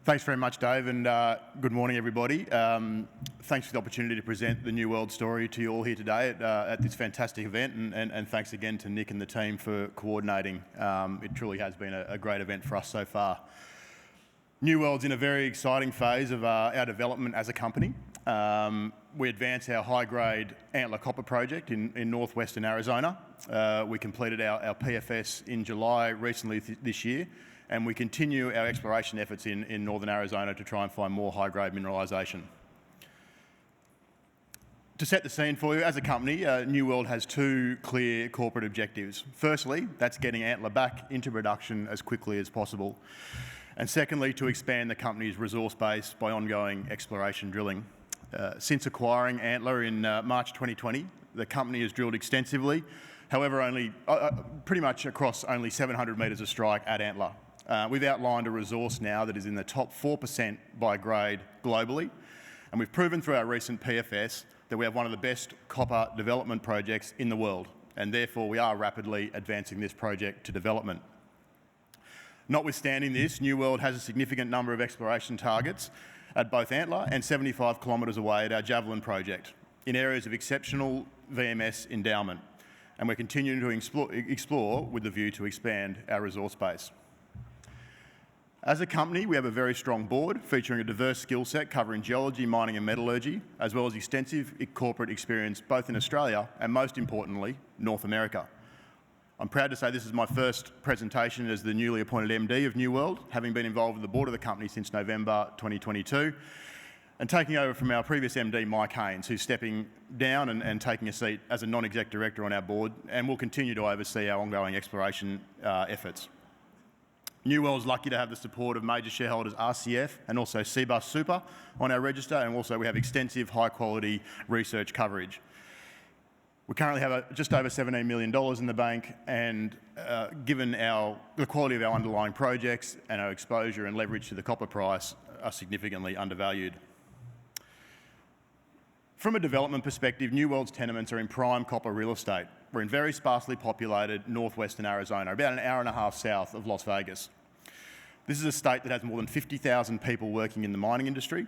Thanks very much, Dave, and good morning, everybody. Thanks for the opportunity to present the New World story to you all here today at this fantastic event, and thanks again to Nick and the team for coordinating. It truly has been a great event for us so far. New World's in a very exciting phase of our development as a company. We advance our high-grade Antler copper project in northwestern Arizona. We completed our PFS in July recently this year, and we continue our exploration efforts in northern Arizona to try and find more high-grade mineralisation. To set the scene for you, as a company, New World has two clear corporate objectives. Firstly, that's getting Antler back into production as quickly as possible. And secondly, to expand the company's resource base by ongoing exploration drilling. Since acquiring Antler in March 2020, the company has drilled extensively, however, only pretty much across only 700 metres of strike at Antler. We've outlined a resource now that is in the top 4% by grade globally, and we've proven through our recent PFS that we have one of the best copper development projects in the world, and therefore we are rapidly advancing this project to development. Notwithstanding this, New World has a significant number of exploration targets at both Antler and 75 kilometres away at our Javelin project in areas of exceptional VMS endowment, and we're continuing to explore with the view to expand our resource base. As a company, we have a very strong board featuring a diverse skill set covering geology, mining and metallurgy, as well as extensive corporate experience both in Australia and, most importantly, North America. I'm proud to say this is my first presentation as the newly appointed MD of New World, having been involved with the board of the company since November 2022, and taking over from our previous MD, Mike Haynes, who's stepping down and taking a seat as a non-exec director on our board, and will continue to oversee our ongoing exploration efforts. New World is lucky to have the support of major shareholders RCF and also Cbus Super on our register, and also we have extensive high-quality research coverage. We currently have just over $17 million in the bank, and given the quality of our underlying projects and our exposure and leverage to the copper price, are significantly undervalued. From a development perspective, New World's tenements are in prime copper real estate. We're in very sparsely populated northwestern Arizona, about an hour and a half south of Las Vegas. This is a state that has more than 50,000 people working in the mining industry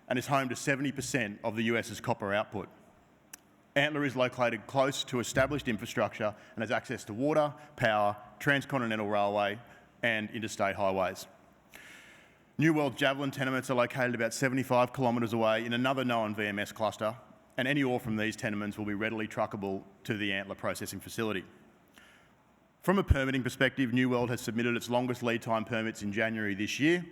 and is home to 70% of the US's copper output. Antler is located close to established infrastructure and has access to water, power, transcontinental railway and interstate highways. New World Javelin tenements are located about 75 kilometres away in another known VMS cluster, and any ore from these tenements will be readily truckable to the Antler processing facility. From a permitting perspective, New World has submitted its longest lead time permits in January this year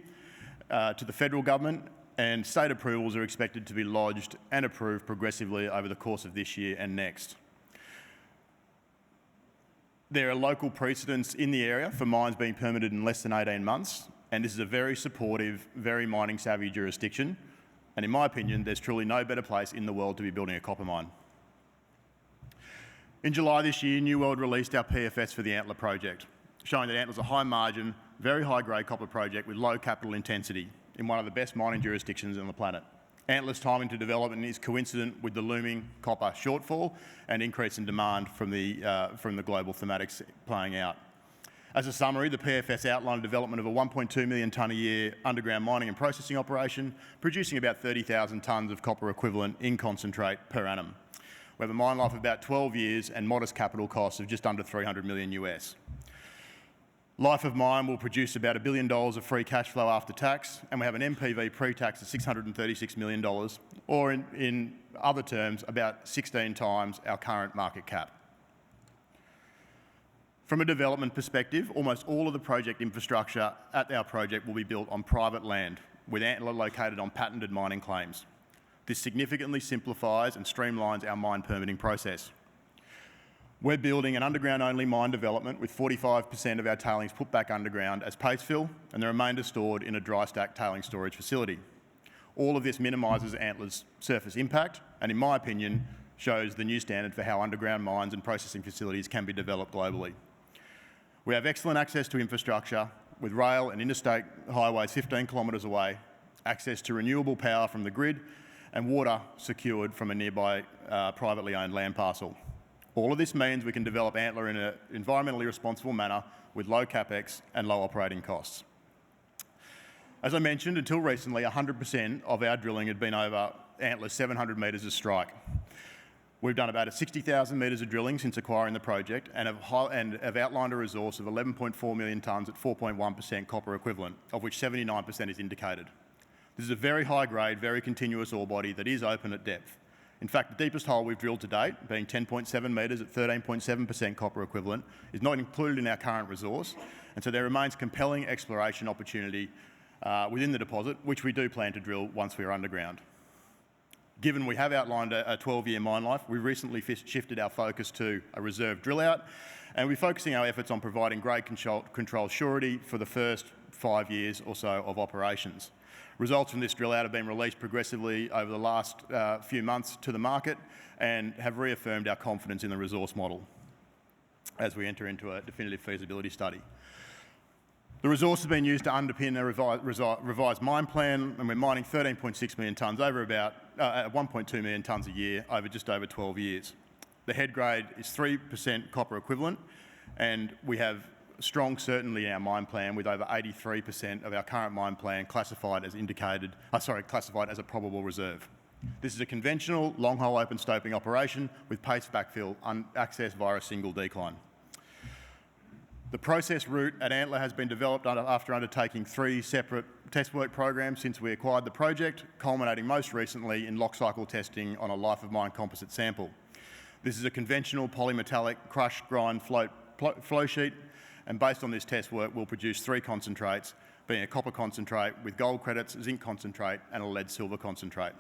to the federal government, and state approvals are expected to be lodged and approved progressively over the course of this year and next. There are local precedents in the area for mines being permitted in less than 18 months, and this is a very supportive, very mining-savvy jurisdiction. And in my opinion, there's truly no better place in the world to be building a copper mine. In July this year, New World released our PFS for the Antler project, showing that Antler's a high-margin, very high-grade copper project with low capital intensity in one of the best mining jurisdictions on the planet. Antler's timing to development is coincident with the looming copper shortfall and increase in demand from the global thematics playing out. As a summary, the PFS outlined development of a 1.2 million tonne a year underground mining and processing operation, producing about 30,000 tonnes of copper equivalent in concentrate per annum. We have a mine life of about 12 years and modest capital costs of just under $300 million US. Life of mine will produce about $1 billion of free cash flow after tax, and we have an NPV pre-tax of $636 million, or in other terms, about 16 times our current market cap. From a development perspective, almost all of the project infrastructure at our project will be built on private land, with Antler located on patented mining claims. This significantly simplifies and streamlines our mine permitting process. We're building an underground-only mine development with 45% of our tailings put back underground as paste fill and the remainder stored in a dry stack tailings storage facility. All of this minimises Antler's surface impact and, in my opinion, shows the new standard for how underground mines and processing facilities can be developed globally. We have excellent access to infrastructure with rail and interstate highways 15 kilometres away, access to renewable power from the grid and water secured from a nearby privately owned land parcel. All of this means we can develop Antler in an environmentally responsible manner with low capex and low operating costs. As I mentioned, until recently, 100% of our drilling had been over Antler's 700 metres of strike. We've done about 60,000 metres of drilling since acquiring the project and have outlined a resource of 11.4 million tonnes at 4.1% copper equivalent, of which 79% is indicated. This is a very high grade, very continuous ore body that is open at depth. In fact, the deepest hole we've drilled to date, being 10.7 metres at 13.7% copper equivalent, is not included in our current resource, and so there remains compelling exploration opportunity within the deposit, which we do plan to drill once we are underground. Given we have outlined a 12-year mine life, we recently shifted our focus to a reserve drill out, and we're focusing our efforts on providing grade control surety for the first 5 years or so of operations. Results from this drill out have been released progressively over the last few months to the market and have reaffirmed our confidence in the resource model as we enter into a definitive feasibility study. The resource has been used to underpin a revised mine plan, and we're mining 13.6 million tonnes over about 1.2 million tonnes a year over just over 12 years. The head grade is 3% copper equivalent, and we have strong certainty in our mine plan, with over 83% of our current mine plan classified as classified as a probable reserve. This is a conventional long-hole open stoping operation with paste backfill accessed via a single decline. The process route at Antler has been developed after undertaking 3 separate test work programs since we acquired the project, culminating most recently in lock cycle testing on a life of mine composite sample. This is a conventional polymetallic crush, grind, flow sheet, and based on this test work, we'll produce 3 concentrates, being a copper concentrate with gold credits, zinc concentrate, and a lead-silver concentrate.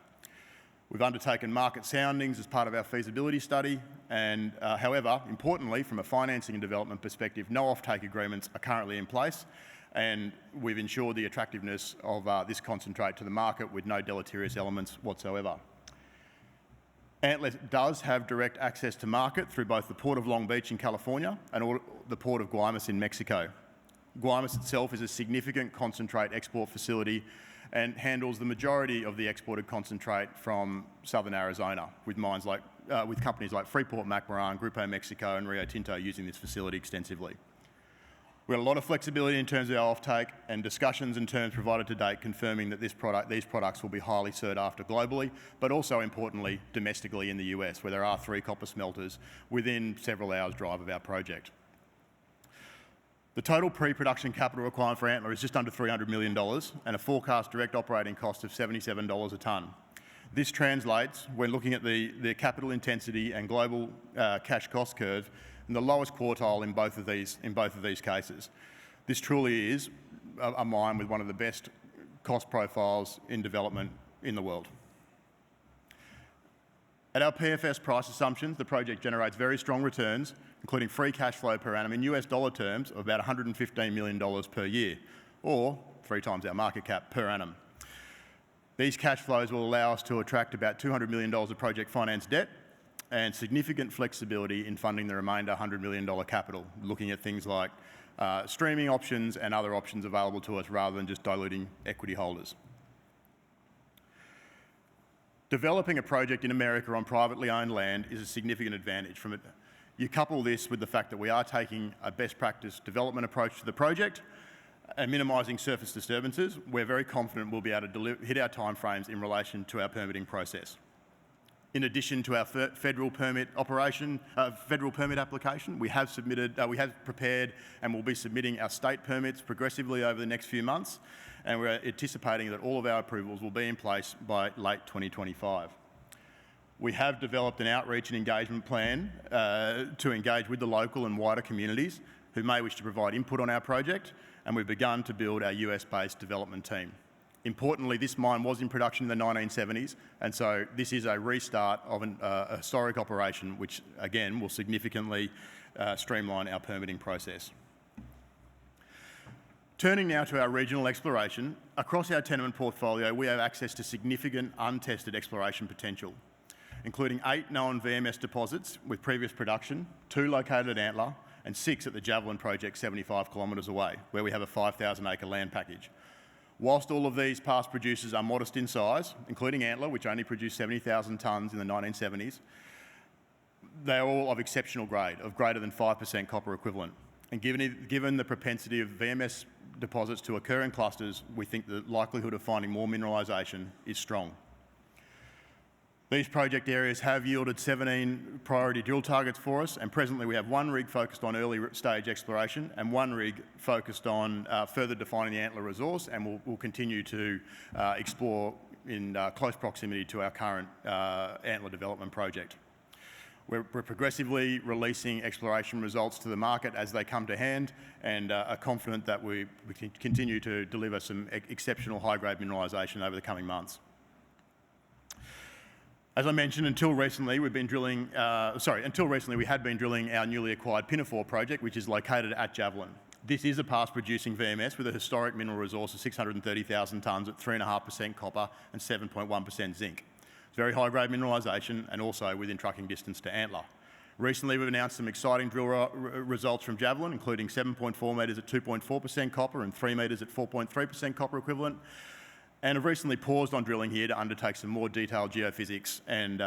We've undertaken market soundings as part of our feasibility study, and however, importantly, from a financing and development perspective, no offtake agreements are currently in place, and we've ensured the attractiveness of this concentrate to the market with no deleterious elements whatsoever. Antler does have direct access to market through both the Port of Long Beach in California and the Port of Guaymas in Mexico. Guaymas itself is a significant concentrate export facility and handles the majority of the exported concentrate from southern Arizona, with companies like Freeport-McMoRan, Grupo Mexico and Rio Tinto using this facility extensively. We have a lot of flexibility in terms of our offtake, and discussions and terms provided to date confirming that these products will be highly sought after globally, but also importantly domestically in the US, where there are 3 copper smelters within several hours' drive of our project. The total pre-production capital requirement for Antler is just under $300 million and a forecast direct operating cost of $77 a tonne. This translates, when looking at the capital intensity and global cash cost curve, in the lowest quartile in both of these cases. This truly is a mine with one of the best cost profiles in development in the world. At our PFS price assumptions, the project generates very strong returns, including free cash flow per annum in US dollar terms of about $115 million per year, or 3 times our market cap per annum. These cash flows will allow us to attract about $200 million of project finance debt and significant flexibility in funding the remainder $100 million capital, looking at things like streaming options and other options available to us rather than just diluting equity holders. Developing a project in America on privately owned land is a significant advantage from it. You couple this with the fact that we are taking a best practice development approach to the project and minimising surface disturbances, we're very confident we'll be able to hit our timeframes in relation to our permitting process. In addition to our federal permit application, we have prepared and will be submitting our state permits progressively over the next few months, and we're anticipating that all of our approvals will be in place by late 2025. We have developed an outreach and engagement plan to engage with the local and wider communities who may wish to provide input on our project, and we've begun to build our US-based development team. Importantly, this mine was in production in the 1970s, and so this is a restart of a historic operation, which again will significantly streamline our permitting process. Turning now to our regional exploration, across our tenement portfolio we have access to significant untested exploration potential, including 8 known VMS deposits with previous production, 2 located at Antler and 6 at the Javelin project 75 kilometres away, where we have a 5,000 acre land package. Whilst all of these past producers are modest in size, including Antler, which only produced 70,000 tonnes in the 1970s, they are all of exceptional grade, of greater than 5% copper equivalent. And given the propensity of VMS deposits to occur in clusters, we think the likelihood of finding more mineralisation is strong. These project areas have yielded 17 priority drill targets for us, and presently we have one rig focused on early stage exploration and one rig focused on further defining the Antler resource, and we'll continue to explore in close proximity to our current Antler development project. We're progressively releasing exploration results to the market as they come to hand, and are confident that we can continue to deliver some exceptional high-grade mineralisation over the coming months. As I mentioned, until recently we had been drilling our newly acquired Pinafore project, which is located at Javelin. This is a past producing VMS with a historic mineral resource of 630,000 tonnes at 3.5% copper and 7.1% zinc. It's very high-grade mineralisation and also within trucking distance to Antler. Recently we've announced some exciting drill results from Javelin, including 7.4 metres at 2.4% copper and 3 metres at 4.3% copper equivalent. And have recently paused on drilling here to undertake some more detailed geophysics and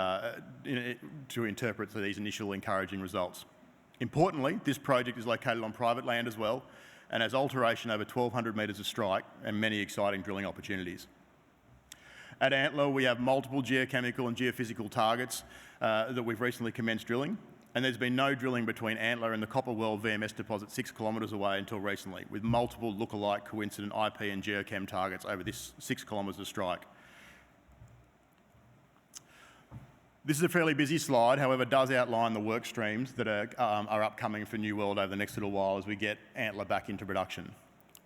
to interpret these initial encouraging results. Importantly, this project is located on private land as well and has alteration over 1,200 metres of strike and many exciting drilling opportunities. At Antler, we have multiple geochemical and geophysical targets that we've recently commenced drilling, and there's been no drilling between Antler and the Copper World VMS deposit 6 kilometres away until recently, with multiple lookalike coincident IP and geochem targets over this 6 kilometres of strike. This is a fairly busy slide, however, does outline the work streams that are upcoming for New World over the next little while as we get Antler back into production.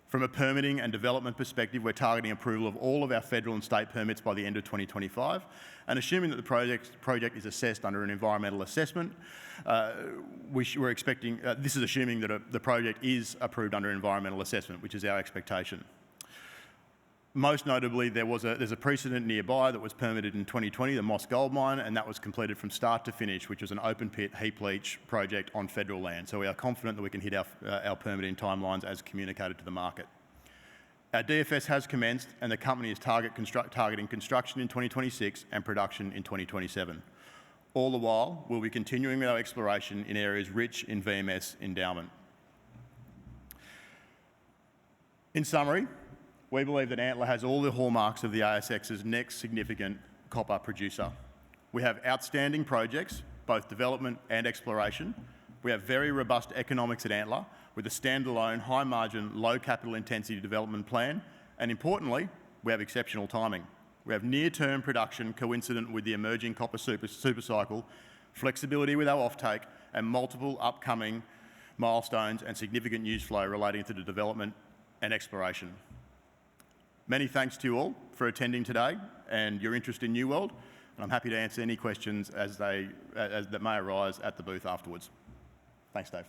From a permitting and development perspective, we're targeting approval of all of our federal and state permits by the end of 2025, and assuming that the project is assessed under an environmental assessment, we're expecting, this is assuming that the project is approved under environmental assessment, which is our expectation. Most notably, there's a precedent nearby that was permitted in 2020, the Moss Gold Mine, and that was completed from start to finish, which was an open pit heap leach project on federal land. So we are confident that we can hit our permitting timelines as communicated to the market. Our DFS has commenced, and the company is targeting construction in 2026 and production in 2027. All the while, we'll be continuing our exploration in areas rich in VMS endowment. In summary, we believe that Antler has all the hallmarks of the ASX's next significant copper producer. We have outstanding projects, both development and exploration. We have very robust economics at Antler with a standalone, high-margin, low capital intensity development plan, and importantly, we have exceptional timing. We have near-term production coincident with the emerging copper super cycle, flexibility with our offtake, and multiple upcoming milestones and significant news flow relating to the development and exploration. Many thanks to you all for attending today and your interest in New World, and I'm happy to answer any questions that may arise at the booth afterwards. Thanks, Dave.